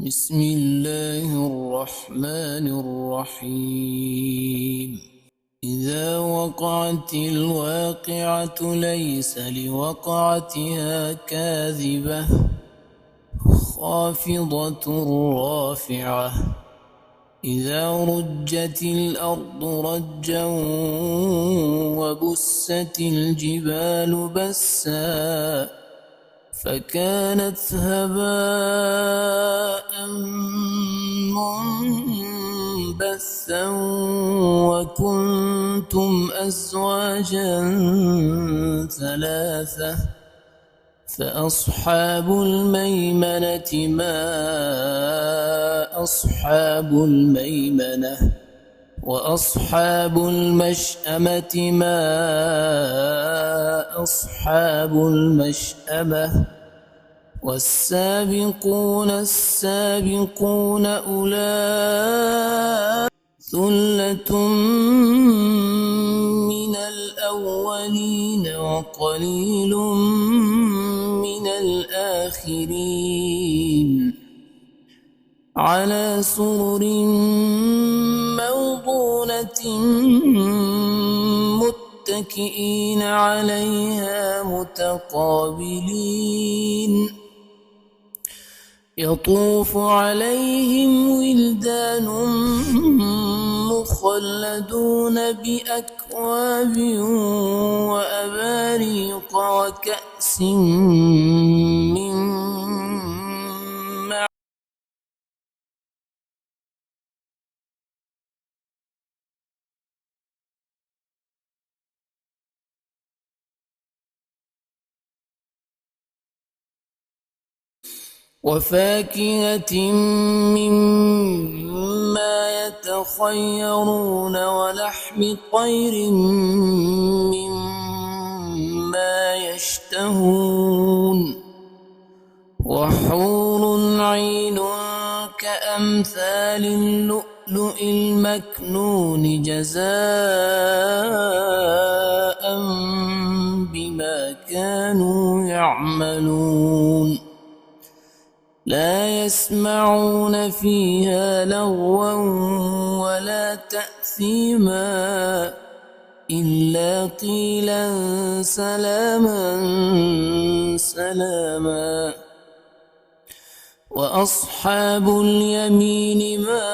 بسم الله الرحمن الرحيم. إذا وقعت الواقعة ليس لوقعتها كاذبة خافضة رافعة. إذا رجت الأرض رجا وبست الجبال بسا فكانت هباء منبثا وكنتم أزواجا ثلاثة فأصحاب الميمنة ما أصحاب الميمنة وأصحاب المشأمة ما أصحاب المشأمة والسابقون السابقون أولئك ثلة من الأولين وقليل من الآخرين على سرر موضونة متكئين عليها متقابلين يطوف عليهم ولدان مخلدون بأكواب وأباريق وكأس من وفاكهة مما يتخيرون ولحم طير مما يشتهون وحور عين كأمثال اللؤلؤ المكنون جزاء بما كانوا يعملون لا يسمعون فيها لغوا ولا تأثيما إلا قيلا سلاما سلاما وأصحاب اليمين ما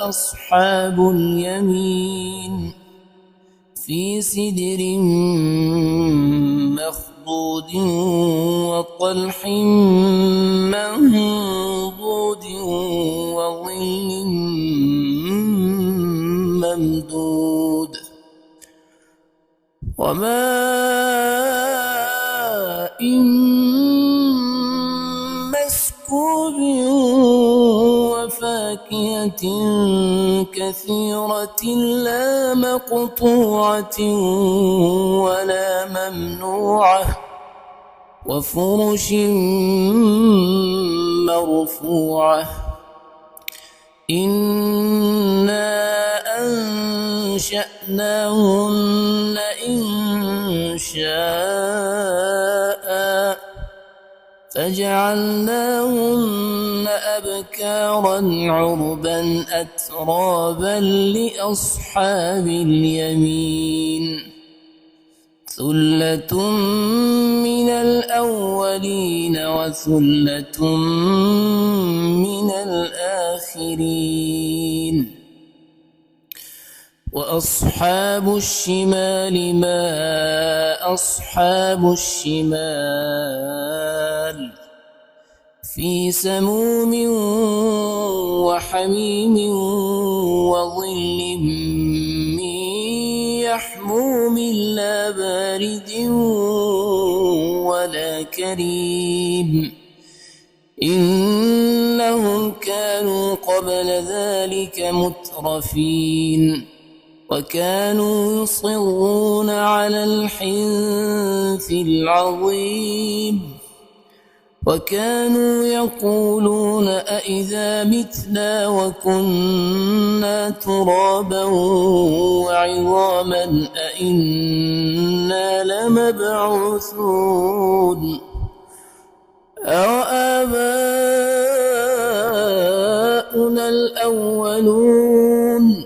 أصحاب اليمين في سدر مخضود وطلح منضود وظل ممدود وماء مسكوب وفاكهة كثيرة لا مقطوعة ولا ممنوعة وفرش مرفوعة إنا أنشأناهن إنشاء فجعلناهن أبكارا عربا أترابا لأصحاب اليمين ثلة من الأولين وثلة من الآخرين وأصحاب الشمال ما أصحاب الشمال في سموم وحميم وظل من يحموم لا بارد ولا كريم إنهم كانوا قبل ذلك مترفين وكانوا يصرون على الحنث العظيم وكانوا يقولون أئذا متنا وكنا ترابا وعظاما أئنا لمبعوثون أو آباؤنا الأولون الأولون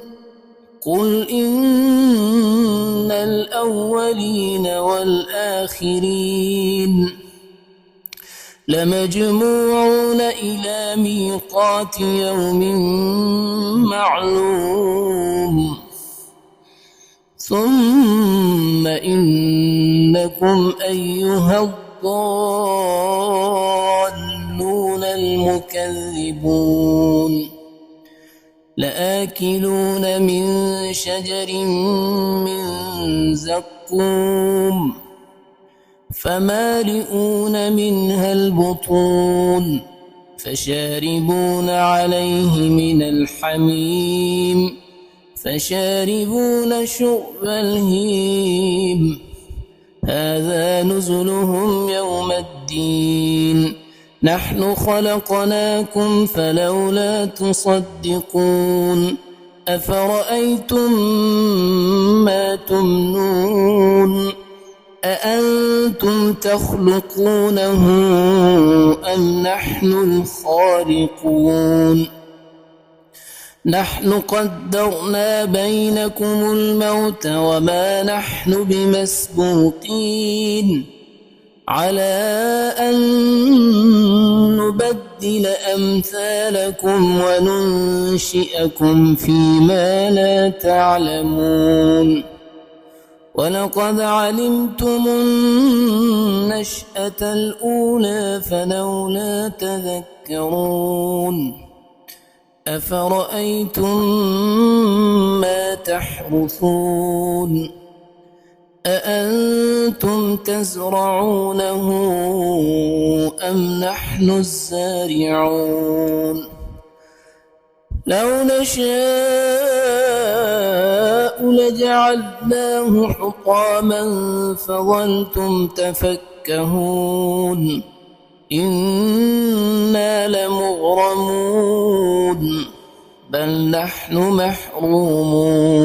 قل إن الأولين والآخرين لمجموعون إلى ميقات يوم معلوم ثم إنكم أيها الضالون المكذبون لآكلون من شجر من زقوم فمالئون منها البطون فشاربون عليه من الحميم فشاربون شرب الهيم هذا نزلهم يوم الدين نحن خلقناكم فلولا تصدقون أفرأيتم ما تمنون أأنتم تخلقونه أم نحن الخالقون نحن قدرنا بينكم الموت وما نحن بمسبوقين على أن نبدل أمثالكم وننشئكم فيما لا تعلمون ولقد علمتم النشأة الأولى فلولا تذكرون أفرأيتم ما تحرثون أأنتم تزرعونه أم نحن الزارعون لو نشاء لجعلناه حطاما فظلتم تفكهون إنا لمغرمون بل نحن محرومون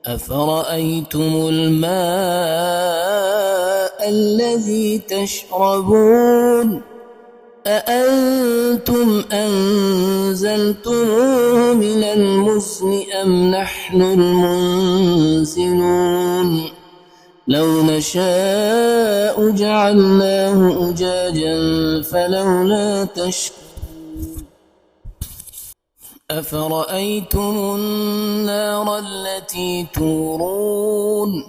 أفرأيتم الماء الذي تشربون أأنتم أنزلتموه من المزن أم نحن المنزلون لو نشاء جعلناه أجاجا فلولا تشكرون أفرأيتم النار التي تورون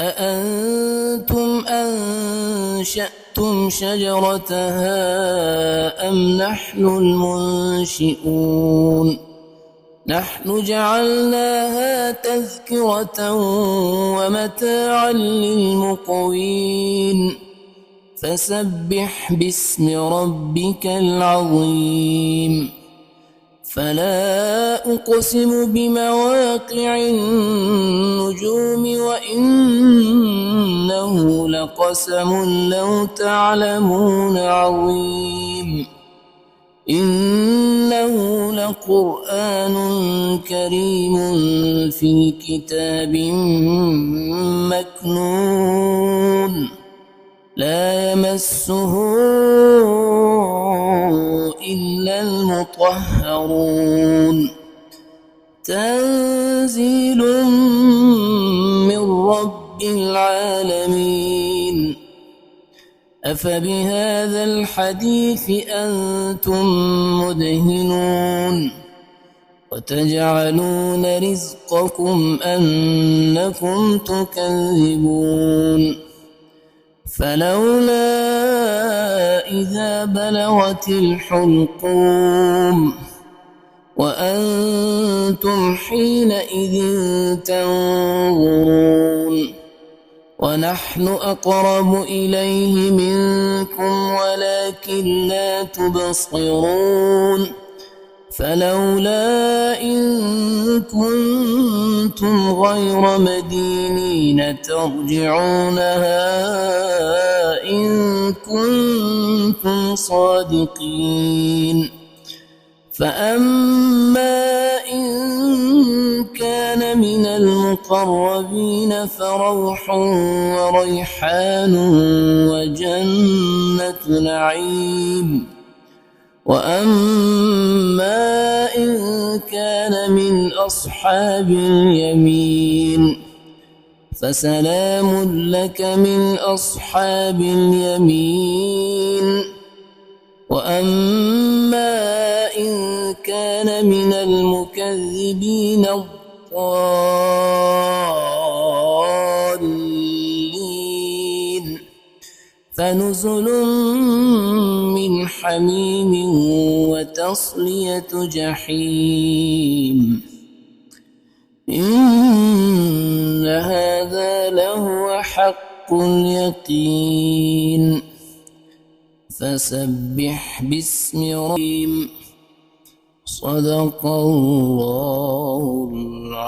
أأنتم أنشأتم شجرتها أم نحن المنشئون نحن جعلناها تذكرة ومتاعا للمقوين فسبح باسم ربك العظيم فلا أقسم بمواقع النجوم وإنه لقسم لو تعلمون عظيم إنه لقرآن كريم في كتاب مكنون لا يمسه إلا المطهرون تنزيل من رب العالمين أفبهذا الحديث أنتم مدهنون وتجعلون رزقكم أنكم تكذبون فلولا إذا بلغت الحلقوم وأنتم حينئذ تنظرون ونحن أقرب إليه منكم ولكن لا تبصرون فلولا إن كنتم غير مدينين ترجعونها إن كنتم صادقين فأما إن كان من المقربين فروح وريحان وجنة نعيم وأما إن كان من أصحاب اليمين فسلام لك من أصحاب اليمين. وأما إن كان من المكذبين الضالين فنزل من حميم وتصلية جحيم. إن هذا لهو حق اليقين. فسبح باسم ربك. صدق الله العظيم.